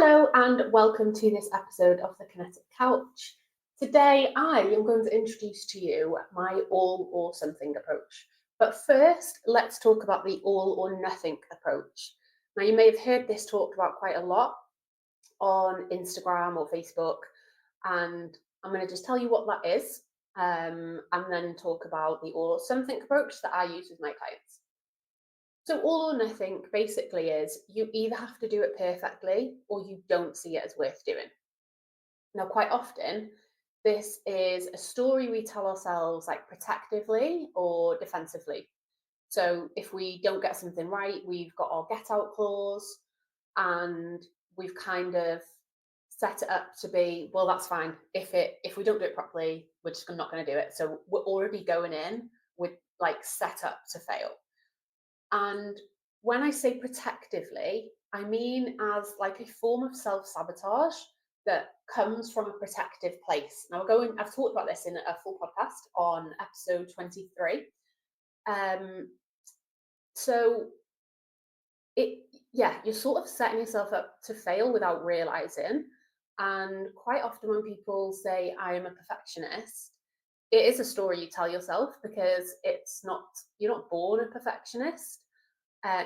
Hello and welcome to this episode of the Kinetic Couch. Today I am going to introduce to you my all or something approach. But first, let's talk about the all or nothing approach. Now, you may have heard this talked about quite a lot on Instagram or Facebook, and I'm going to just tell you what that is and then talk about the all or something approach that I use with my clients. So all or nothing basically is you either have to do it perfectly or you don't see it as worth doing. Now, quite often, this is a story we tell ourselves like protectively or defensively. So if we don't get something right, we've got our get out clause and we've kind of set it up to be, well, that's fine. If we don't do it properly, we're just not going to do it. So we're already going in with like set up to fail. And when I say protectively, I mean as like a form of self-sabotage that comes from a protective place. Now, I've talked about this in a full podcast on episode 23. So you're sort of setting yourself up to fail without realizing. And quite often when people say, I am a perfectionist, it is a story you tell yourself because you're not born a perfectionist.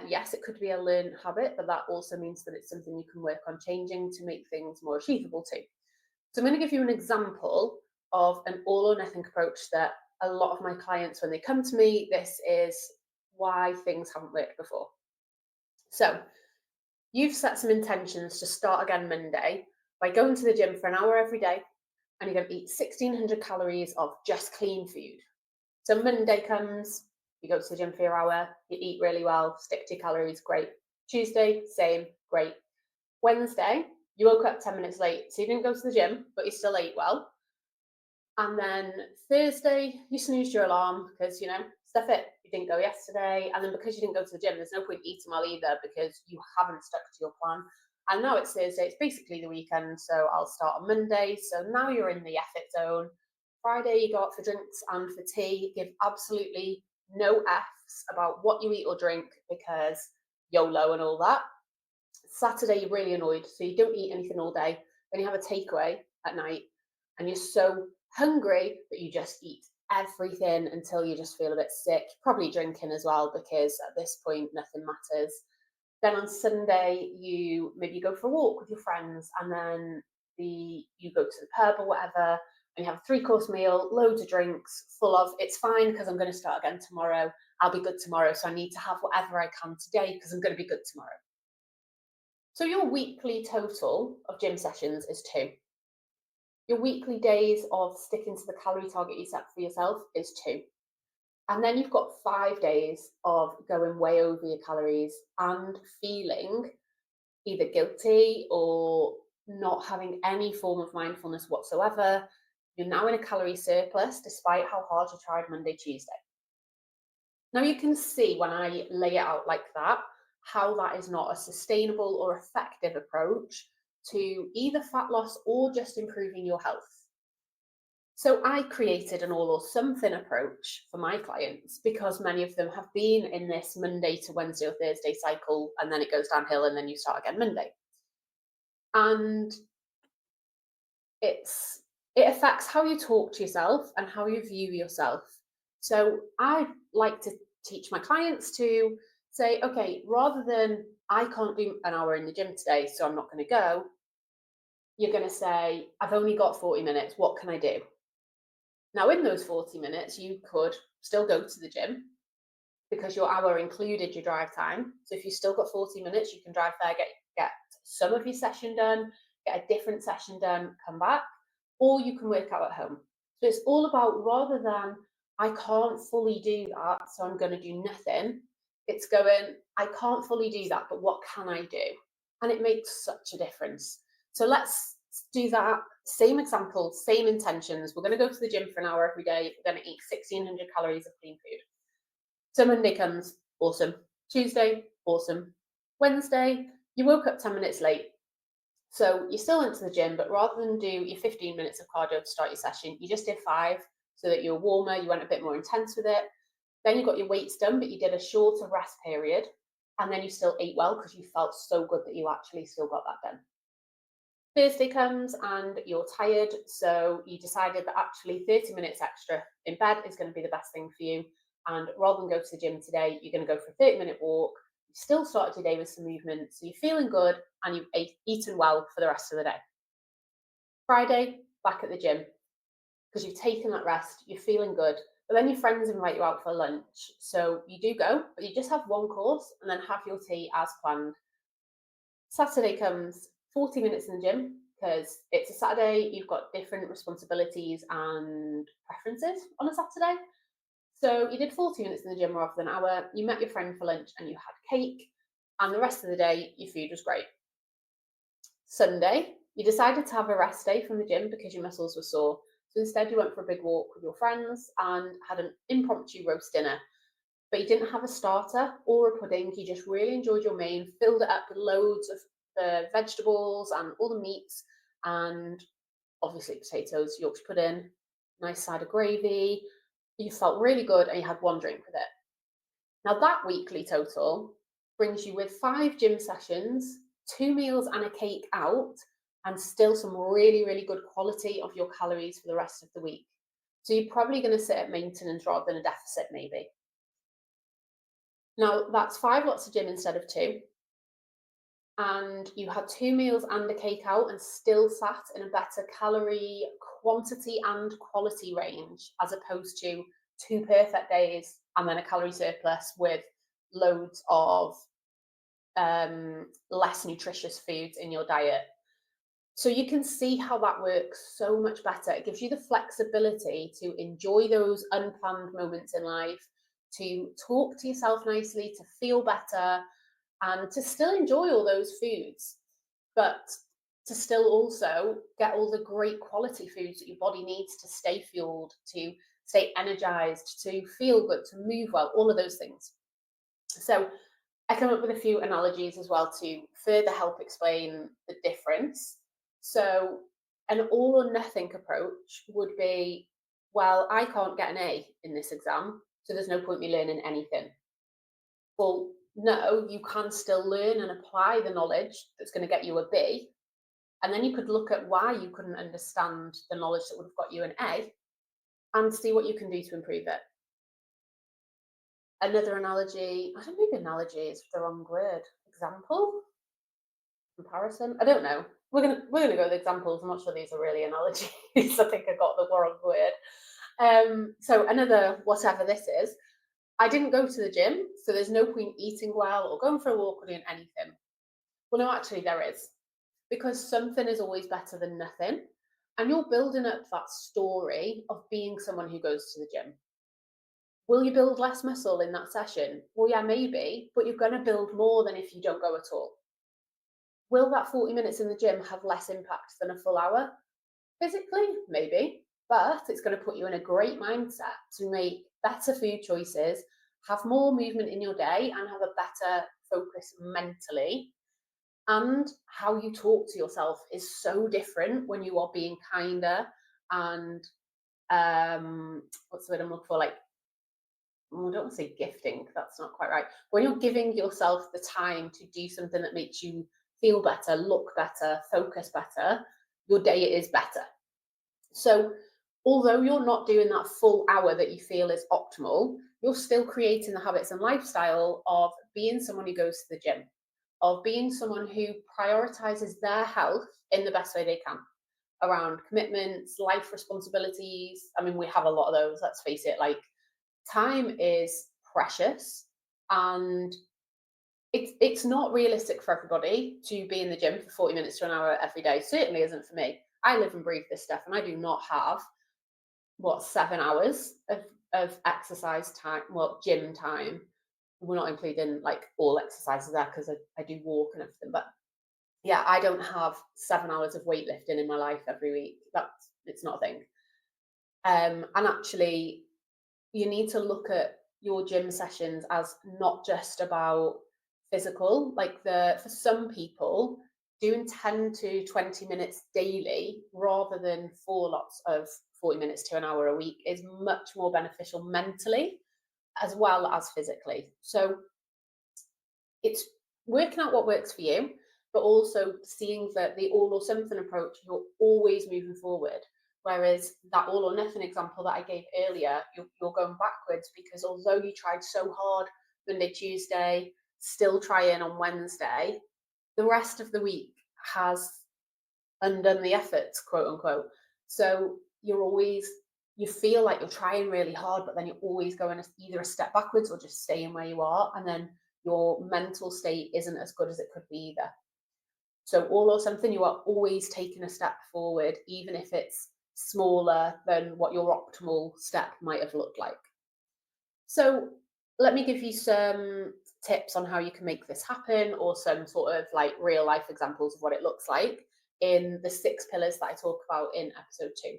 Yes, it could be a learned habit, but that also means that it's something you can work on changing to make things more achievable too. So I'm going to give you an example of an all or nothing approach that a lot of my clients, when they come to me, this is why things haven't worked before. So you've set some intentions to start again Monday by going to the gym for an hour every day, and you're going to eat 1,600 calories of just clean food. So Monday comes, you go to the gym for your hour, you eat really well, stick to your calories, great. Tuesday, same, great. Wednesday, you woke up 10 minutes late, so you didn't go to the gym, but you still ate well. And then Thursday, you snoozed your alarm because, stuff it, you didn't go yesterday. And then because you didn't go to the gym, there's no point eating well either because you haven't stuck to your plan. And now it's Thursday, it's basically the weekend, so I'll start on Monday. So now you're in the effort zone. Friday, you go out for drinks and for tea. Give absolutely no Fs about what you eat or drink because YOLO and all that. Saturday, you're really annoyed, so you don't eat anything all day. Then you have a takeaway at night, and you're so hungry that you just eat everything until you just feel a bit sick. Probably drinking as well because at this point, nothing matters. Then on Sunday, you maybe go for a walk with your friends, and then you go to the pub or whatever, and you have a 3-course meal, loads of drinks, full of, it's fine because I'm going to start again tomorrow. I'll be good tomorrow, so I need to have whatever I can today because I'm going to be good tomorrow. So your weekly total of gym sessions is 2. Your weekly days of sticking to the calorie target you set for yourself is 2. And then you've got 5 days of going way over your calories and feeling either guilty or not having any form of mindfulness whatsoever. You're now in a calorie surplus despite how hard you tried Monday, Tuesday. Now you can see when I lay it out like that, how that is not a sustainable or effective approach to either fat loss or just improving your health. So I created an all or something approach for my clients because many of them have been in this Monday to Wednesday or Thursday cycle, and then it goes downhill and then you start again Monday. And it affects how you talk to yourself and how you view yourself. So I like to teach my clients to say, okay, rather than I can't do an hour in the gym today, so I'm not going to go, you're going to say, I've only got 40 minutes. What can I do? Now, in those 40 minutes, you could still go to the gym because your hour included your drive time. So if you've still got 40 minutes, you can drive there, get some of your session done, get a different session done, come back, or you can work out at home. So it's all about, rather than I can't fully do that, so I'm going to do nothing, it's going, I can't fully do that, but what can I do? And it makes such a difference. So let's do that. Same example, same intentions. We're going to go to the gym for an hour every day. We're going to eat 1,600 calories of clean food. So Monday comes, awesome. Tuesday, awesome. Wednesday, you woke up 10 minutes late. So you still went to the gym, but rather than do your 15 minutes of cardio to start your session, you just did 5 so that you're warmer, you went a bit more intense with it. Then you got your weights done, but you did a shorter rest period. And then you still ate well because you felt so good that you actually still got that done. Thursday comes and you're tired, so you decided that actually 30 minutes extra in bed is going to be the best thing for you. And rather than go to the gym today, you're going to go for a 30-minute walk. You still started your day with some movement, so you're feeling good and you've eaten well for the rest of the day. Friday, back at the gym because you've taken that rest, you're feeling good. But then your friends invite you out for lunch. So you do go, but you just have one course and then have your tea as planned. Saturday comes, 40 minutes in the gym because it's a Saturday, you've got different responsibilities and preferences on a Saturday. So you did 40 minutes in the gym rather than an hour. You met your friend for lunch and you had cake. And the rest of the day, your food was great. Sunday, you decided to have a rest day from the gym because your muscles were sore. So instead, you went for a big walk with your friends and had an impromptu roast dinner. But you didn't have a starter or a pudding. You just really enjoyed your main, filled it up with loads of the vegetables and all the meats, and obviously potatoes, Yorkshire pudding, nice side of gravy. You felt really good and you had one drink with it. Now, that weekly total brings you with 5 gym sessions, 2 meals and a cake out, and still some really, really good quality of your calories for the rest of the week. So you're probably going to sit at maintenance rather than a deficit, maybe. Now, that's 5 lots of gym instead of two. And you had 2 meals and a cake out and still sat in a better calorie quantity and quality range as opposed to 2 perfect days and then a calorie surplus with loads of less nutritious foods in your diet. So you can see how that works so much better. It gives you the flexibility to enjoy those unplanned moments in life, to talk to yourself nicely, to feel better, and to still enjoy all those foods, but to still also get all the great quality foods that your body needs to stay fueled, to stay energized, to feel good, to move well, all of those things. So I come up with a few analogies as well to further help explain the difference. So, an all or nothing approach would be, well, I can't get an A in this exam, so there's no point me learning anything. Well, no, you can still learn and apply the knowledge that's going to get you a B. And then you could look at why you couldn't understand the knowledge that would have got you an A and see what you can do to improve it. Another analogy, I don't think analogy is the wrong word. Example? Comparison? I don't know. We're gonna go with examples. I'm not sure these are really analogies. I think I got the wrong word. So another whatever this is, I didn't go to the gym, so there's no point eating well or going for a walk or doing anything. Well, no, actually there is, because something is always better than nothing, and you're building up that story of being someone who goes to the gym. Will you build less muscle in that session? Well, yeah, maybe, but you're going to build more than if you don't go at all. Will that 40 minutes in the gym have less impact than a full hour? Physically, maybe, but it's going to put you in a great mindset to make better food choices, have more movement in your day, and have a better focus mentally. And how you talk to yourself is so different when you are being kinder and what's the word I'm looking for? Like, I don't want to say gifting, that's not quite right. When you're giving yourself the time to do something that makes you feel better, look better, focus better, your day is better. So, although you're not doing that full hour that you feel is optimal, you're still creating the habits and lifestyle of being someone who goes to the gym, of being someone who prioritizes their health in the best way they can around commitments, life responsibilities. I mean, we have a lot of those, let's face it. Like, time is precious and it's not realistic for everybody to be in the gym for 40 minutes to an hour every day. Certainly isn't for me. I live and breathe this stuff and I do not have 7 hours of exercise time, well, gym time. We're not including like all exercises there because I do walk and everything. But yeah, I don't have 7 hours of weightlifting in my life every week. It's not a thing. And actually, you need to look at your gym sessions as not just about physical. Like for some people, doing 10 to 20 minutes daily rather than 4 lots of 40 minutes to an hour a week is much more beneficial mentally as well as physically. So it's working out what works for you. but also seeing that the all or something approach, you're always moving forward. Whereas that all or nothing example that I gave earlier, you're going backwards, because although you tried so hard Monday, Tuesday, still trying on Wednesday, the rest of the week has undone the efforts, quote unquote. So you feel like you're trying really hard, but then you're always going either a step backwards or just staying where you are. And then your mental state isn't as good as it could be either. So all or something, you are always taking a step forward, even if it's smaller than what your optimal step might have looked like. So let me give you some tips on how you can make this happen, or some sort of like real life examples of what it looks like in the 6 pillars that I talk about in episode 2.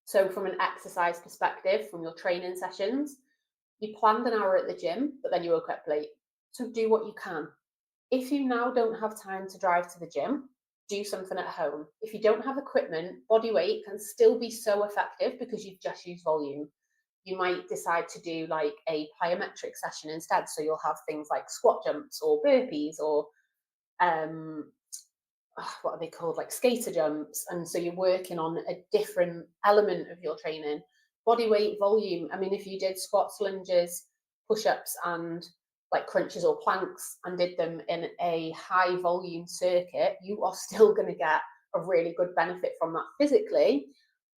So from an exercise perspective, from your training sessions, you planned an hour at the gym, but then you woke up late. So do what you can. If you now don't have time to drive to the gym, do something at home. If you don't have equipment, body weight can still be so effective because you've just used volume. You might decide to do like a plyometric session instead. So you'll have things like squat jumps or burpees, or what are they called, like skater jumps. And so you're working on a different element of your training. Body weight, volume, I mean, if you did squats, lunges, push-ups, and like crunches or planks, and did them in a high volume circuit, you are still going to get a really good benefit from that physically,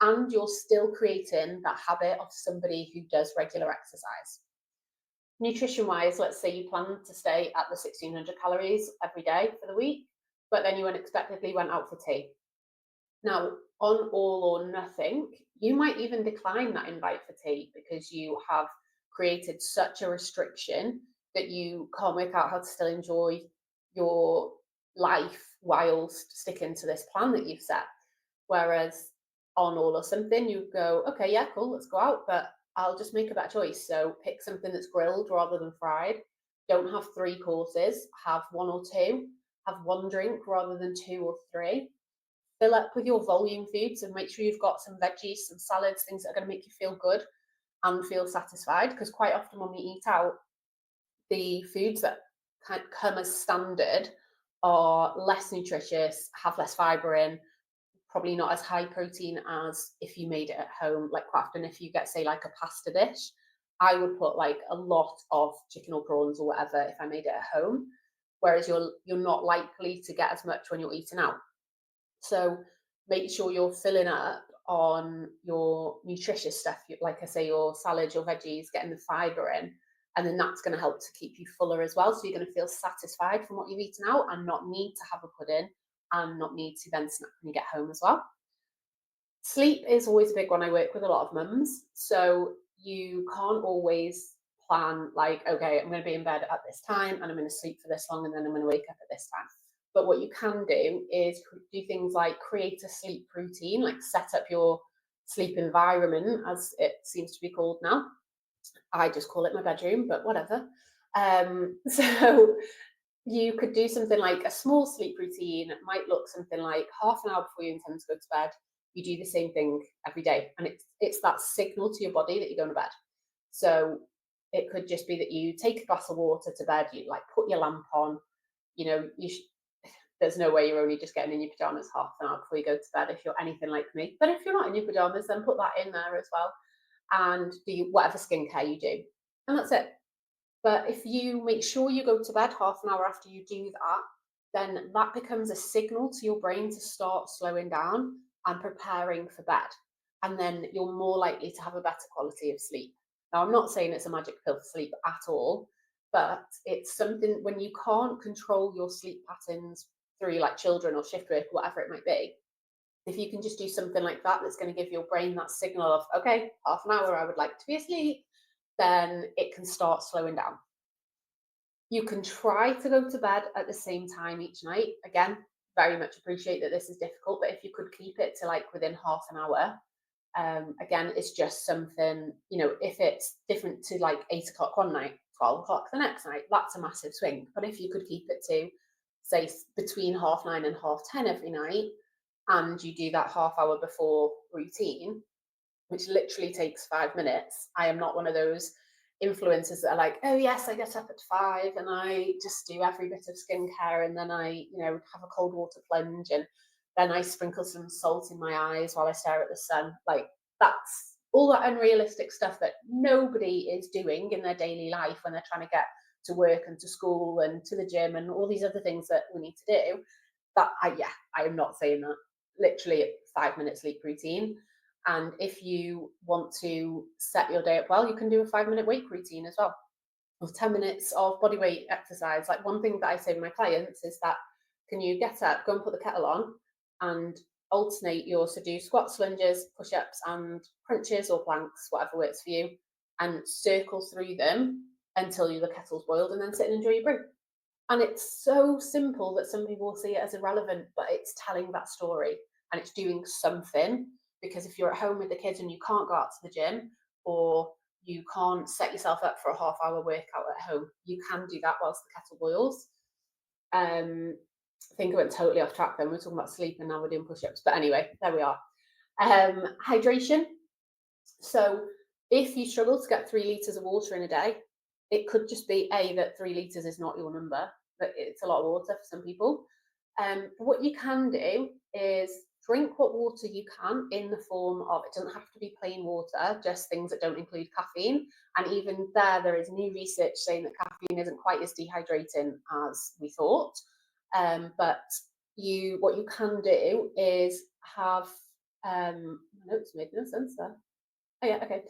and you're still creating that habit of somebody who does regular exercise. Nutrition wise, let's say you plan to stay at the 1600 calories every day for the week, but then you unexpectedly went out for tea. Now, on all or nothing, you might even decline that invite for tea because you have created such a restriction that you can't work out how to still enjoy your life whilst sticking to this plan that you've set. Whereas on all or something, you go, okay, yeah, cool, let's go out, but I'll just make a better choice. So pick something that's grilled rather than fried. Don't have 3 courses, have 1 or 2. Have 1 drink rather than 2 or 3. Fill up with your volume foods and make sure you've got some veggies, some salads, things that are going to make you feel good and feel satisfied. Because quite often when we eat out, the foods that come as standard are less nutritious, have less fibre in, probably not as high protein as if you made it at home. Like quite often, if you get, say, like a pasta dish, I would put like a lot of chicken or prawns or whatever if I made it at home. Whereas you're not likely to get as much when you're eating out. So make sure you're filling up on your nutritious stuff, like I say, your salads, your veggies, getting the fibre in, and then that's going to help to keep you fuller as well. So you're going to feel satisfied from what you've eaten out and not need to have a pudding and not need to then snack when you get home as well. Sleep is always a big one. I work with a lot of mums, so you can't always plan like, okay, I'm going to be in bed at this time and I'm going to sleep for this long and then I'm going to wake up at this time. But what you can do is do things like create a sleep routine, like set up your sleep environment, as it seems to be called now. I just call it my bedroom, but whatever. So you could do something like a small sleep routine. It might look something like half an hour before you intend to go to bed, you do the same thing every day. And it's that signal to your body that you're going to bed. So it could just be that you take a glass of water to bed, you like put your lamp on, you know, there's no way you're only just getting in your pajamas half an hour before you go to bed if you're anything like me. But if you're not in your pajamas, then put that in there as well. And do whatever skincare you do. And that's it. But if you make sure you go to bed half an hour after you do that, then that becomes a signal to your brain to start slowing down and preparing for bed. And then you're more likely to have a better quality of sleep. Now, I'm not saying it's a magic pill for sleep at all, but it's something when you can't control your sleep patterns through like children or shift work, whatever it might be. If you can just do something like that, that's going to give your brain that signal of, okay, half an hour, I would like to be asleep, then it can start slowing down. You can try to go to bed at the same time each night. Again, very much appreciate that this is difficult, but if you could keep it to like within half an hour, again, it's just something, you know, if it's different to like 8 o'clock one night, 12 o'clock the next night, that's a massive swing. But if you could keep it to, say, between 9:30 and 10:30 every night, and you do that half hour before routine, which literally takes 5 minutes. I am not one of those influencers that are like, oh yes, I get up at 5 and I just do every bit of skincare, and then I, have a cold water plunge, and then I sprinkle some salt in my eyes while I stare at the sun. Like, that's all that unrealistic stuff that nobody is doing in their daily life when they're trying to get to work and to school and to the gym and all these other things that we need to do. That I am not saying that. Literally 5 minute sleep routine. And if you want to set your day up well, you can do a 5 minute wake routine as well, or 10 minutes of body weight exercise. Like, one thing that I say to my clients is that, can you get up, go and put the kettle on, and alternate so do squats, lunges, push-ups, and crunches or planks, whatever works for you, and circle through them until the kettle's boiled, and then sit and enjoy your brew. And it's so simple that some people see it as irrelevant, but it's telling that story and it's doing something. Because if you're at home with the kids and you can't go out to the gym, or you can't set yourself up for a half-hour workout at home, you can do that whilst the kettle boils. I think I went totally off track then. We were talking about sleep and now we're doing push-ups. But anyway, there we are. Hydration. So if you struggle to get 3 litres of water in a day, it could just be that 3 litres is not your number, but it's a lot of water for some people. What you can do is drink what water you can in the form of, it doesn't have to be plain water, just things that don't include caffeine. And even there is new research saying that caffeine isn't quite as dehydrating as we thought. But what you can do is have, my notes made no sense there. Oh yeah, okay.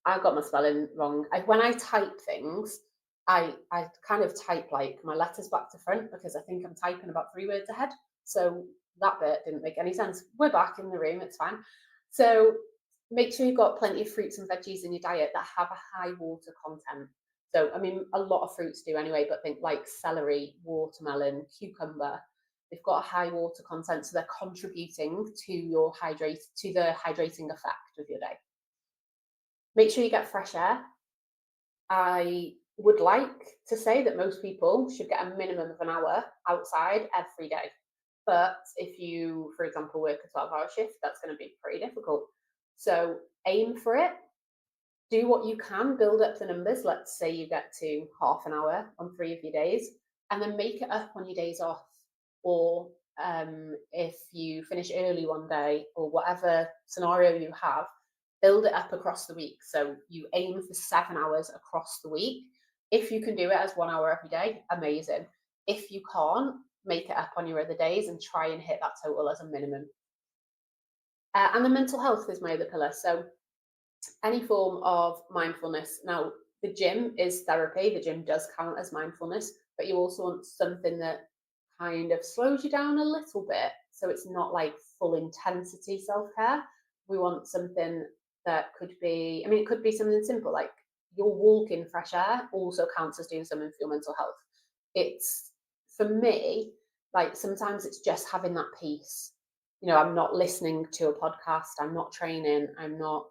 I got my spelling wrong. When I type things, I kind of type like my letters back to front, because I think I'm typing about 3 words ahead. So that bit didn't make any sense. We're back in the room, it's fine. So make sure you've got plenty of fruits and veggies in your diet that have a high water content. So, I mean, a lot of fruits do anyway, but think like celery, watermelon, cucumber. They've got a high water content, so they're contributing to the hydrating effect of your day. Make sure you get fresh air. I would like to say that most people should get a minimum of an hour outside every day. But if you, for example, work a 12-hour shift, that's going to be pretty difficult. So aim for it. Do what you can, build up the numbers. Let's say you get to half an hour on 3 of your days, and then make it up on your days off. Or if you finish early one day, or whatever scenario you have, build it up across the week. So you aim for 7 hours across the week. If you can do it as 1 hour every day, amazing. If you can't, make it up on your other days and try and hit that total as a minimum. And the mental health is my other pillar. So any form of mindfulness. Now, the gym is therapy. The gym does count as mindfulness, but you also want something that kind of slows you down a little bit. So it's not like full intensity self-care. We want something that could be, it could be something simple, like your walk in fresh air also counts as doing something for your mental health. It's, for me, like sometimes it's just having that peace. I'm not listening to a podcast, I'm not training, I'm not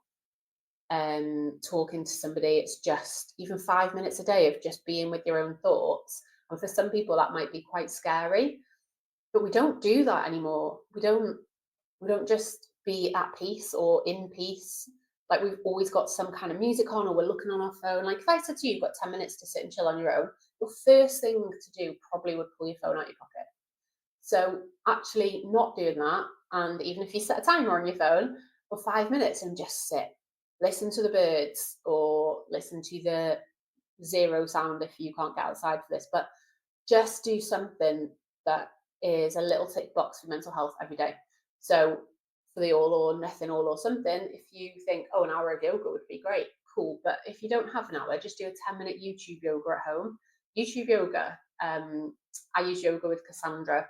talking to somebody. It's just even 5 minutes a day of just being with your own thoughts. And for some people that might be quite scary, but we don't do that anymore. We don't just be at peace or in peace. Like, we've always got some kind of music on, or we're looking on our phone. Like, if I said to you, you've got 10 minutes to sit and chill on your own, the first thing to do probably would pull your phone out your pocket. So actually not doing that, and even if you set a timer on your phone for 5 minutes and just sit, listen to the birds, or listen to the zero sound if you can't get outside for this, but just do something that is a little tick box for mental health every day. So for the all or nothing, all or something, if you think, oh, an hour of yoga would be great, cool. But if you don't have an hour, just do a 10-minute YouTube yoga at home. YouTube yoga. I use yoga with Cassandra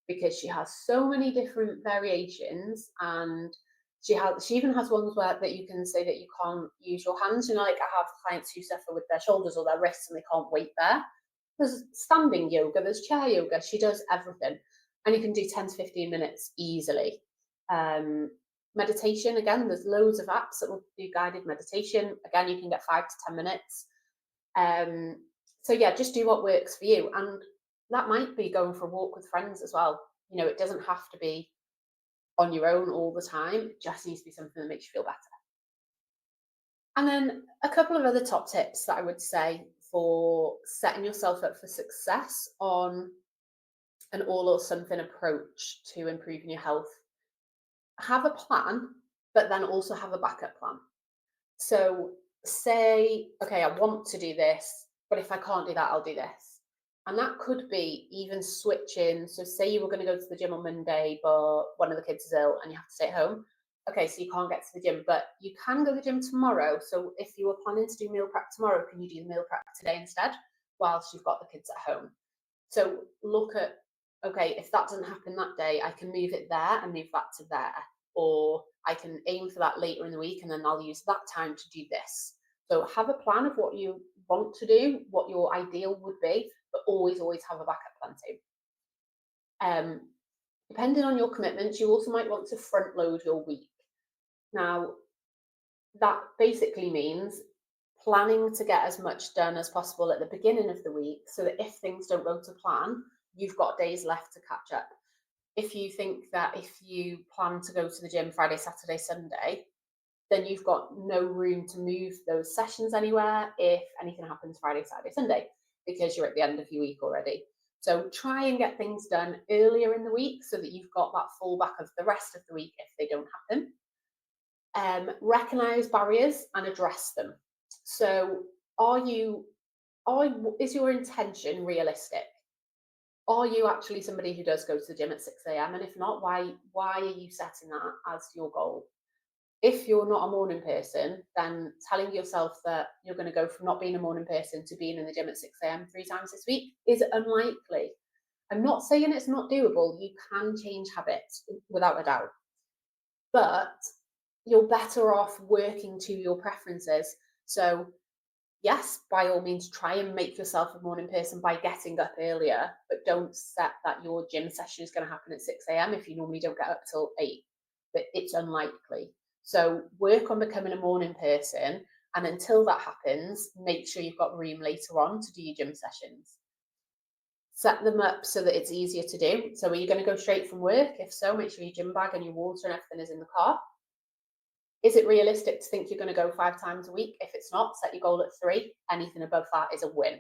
because she has so many different variations, and she even has ones where that you can say that you can't use your hands. Like I have clients who suffer with their shoulders or their wrists and they can't weight there. There's standing yoga, there's chair yoga. She does everything, and you can do 10 to 15 minutes easily. Meditation, again, there's loads of apps that will do guided meditation. Again, you can get 5 to 10 minutes. So yeah, just do what works for you, and that might be going for a walk with friends as well. It doesn't have to be on your own all the time. It just needs to be something that makes you feel better. And then a couple of other top tips that I would say for setting yourself up for success on an all or something approach to improving your health. Have a plan, but then also have a backup plan. So say, okay, I want to do this, but if I can't do that, I'll do this. And that could be even switching. So say you were going to go to the gym on Monday, but one of the kids is ill and you have to stay at home. Okay, so you can't get to the gym, but you can go to the gym tomorrow. So if you were planning to do meal prep tomorrow, can you do the meal prep today instead whilst you've got the kids at home? So look at, okay, if that doesn't happen that day, I can move it there and move that to there. Or I can aim for that later in the week and then I'll use that time to do this. So have a plan of what you want to do, what your ideal would be, but always have a backup plan too. Depending on your commitments, you also might want to front load your week. Now, that basically means planning to get as much done as possible at the beginning of the week so that if things don't go to plan, you've got days left to catch up. If you think that if you plan to go to the gym Friday, Saturday, Sunday, then you've got no room to move those sessions anywhere if anything happens Friday, Saturday, Sunday, because you're at the end of your week already. So try and get things done earlier in the week so that you've got that fallback of the rest of the week if they don't happen. Recognize barriers and address them. So is your intention realistic? Are you actually somebody who does go to the gym at 6 a.m.? And if not, why are you setting that as your goal? If you're not a morning person, then telling yourself that you're going to go from not being a morning person to being in the gym at 6 a.m. 3 times this week is unlikely. I'm not saying it's not doable. You can change habits without a doubt, but you're better off working to your preferences. So yes, by all means, try and make yourself a morning person by getting up earlier, but don't set that your gym session is going to happen at 6 a.m. if you normally don't get up till 8. But it's unlikely. So work on becoming a morning person. And until that happens, make sure you've got room later on to do your gym sessions. Set them up so that it's easier to do. So are you going to go straight from work? If so, make sure your gym bag and your water and everything is in the car. Is it realistic to think you're going to go 5 times a week? If it's not, set your goal at 3. Anything above that is a win.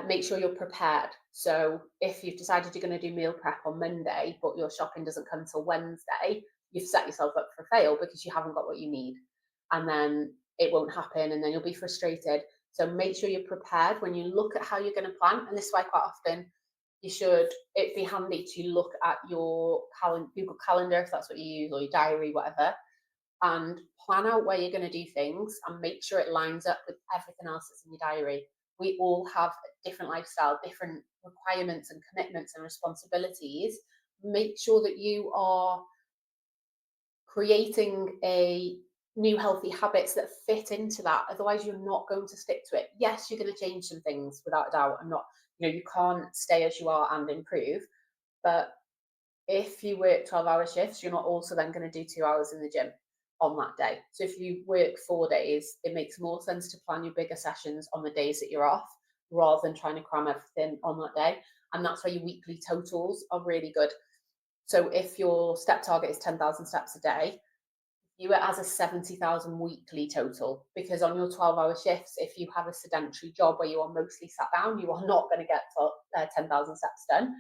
Make sure you're prepared. So if you've decided you're going to do meal prep on Monday, but your shopping doesn't come till Wednesday, you've set yourself up for fail because you haven't got what you need. And then it won't happen and then you'll be frustrated. So make sure you're prepared when you look at how you're going to plan. And this is why quite often it'd be handy to look at your Google Calendar, if that's what you use, or your diary, whatever, and plan out where you're going to do things and make sure it lines up with everything else that's in your diary. We all have a different lifestyle, different requirements and commitments and responsibilities. Make sure that you are creating a new healthy habits that fit into that. Otherwise, you're not going to stick to it. Yes, you're going to change some things without a doubt. I'm not, you can't stay as you are and improve. But if you work 12-hour shifts, you're not also then going to do 2 hours in the gym on that day. So if you work 4 days, it makes more sense to plan your bigger sessions on the days that you're off rather than trying to cram everything on that day. And that's why your weekly totals are really good. So if your step target is 10,000 steps a day, you it as a 70,000 weekly total, because on your 12-hour shifts, if you have a sedentary job where you are mostly sat down, you are not going to get 10,000 steps done.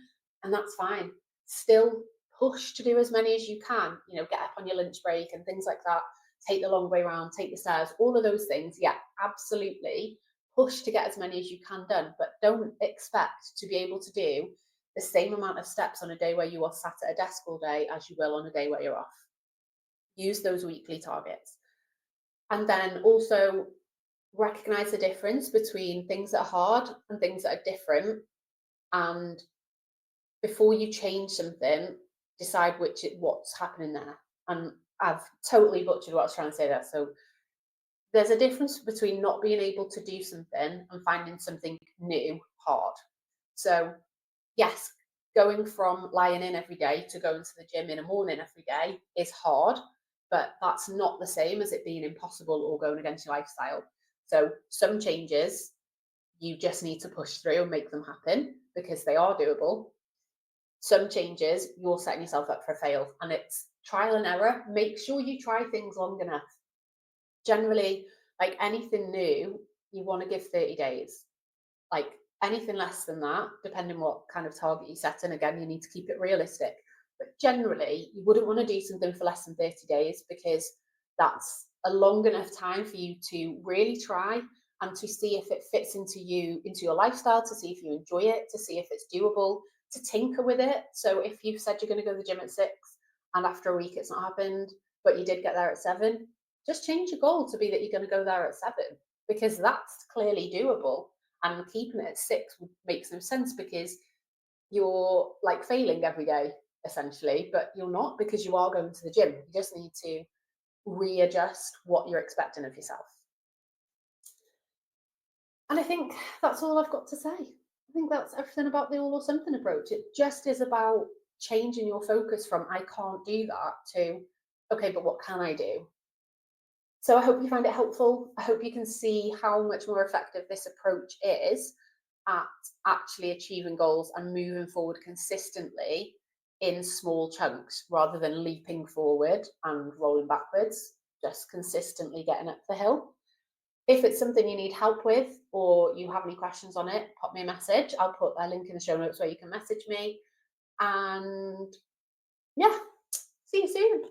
And that's fine. Still push to do as many as you can, get up on your lunch break and things like that. Take the long way around, take the stairs, all of those things. Yeah, absolutely. Push to get as many as you can done, but don't expect to be able to do the same amount of steps on a day where you are sat at a desk all day as you will on a day where you're off. Use those weekly targets. And then also recognize the difference between things that are hard and things that are different. And before you change something, decide what's happening there. And I've totally butchered what I was trying to say there. So there's a difference between not being able to do something and finding something new hard. So yes, going from lying in every day to going to the gym in the morning every day is hard, but that's not the same as it being impossible or going against your lifestyle. So some changes you just need to push through and make them happen because they are doable. Some changes you're setting yourself up for fail, and it's trial and error. Make sure you try things long enough. Generally, like anything new, you want to give 30 days. Like anything less than that, depending what kind of target you set, and again, you need to keep it realistic. But generally, you wouldn't want to do something for less than 30 days because that's a long enough time for you to really try and to see if it fits into you, into your lifestyle, to see if you enjoy it, to see if it's doable, to tinker with it. So if you've said you're going to go to the gym at 6 and after a week it's not happened, but you did get there at 7, just change your goal to be that you're going to go there at 7, because that's clearly doable, and keeping it at 6 makes no sense because you're like failing every day essentially, but you're not, because you are going to the gym. You just need to readjust what you're expecting of yourself. And I think that's all I've got to say. I think that's everything about the all or something approach. It just is about changing your focus from I can't do that to okay, but what can I do? So I hope you find it helpful. I hope you can see how much more effective this approach is at actually achieving goals and moving forward consistently in small chunks rather than leaping forward and rolling backwards, just consistently getting up the hill. If it's something you need help with or you have any questions on it, pop me a message. I'll put a link in the show notes where you can message me. And yeah, see you soon.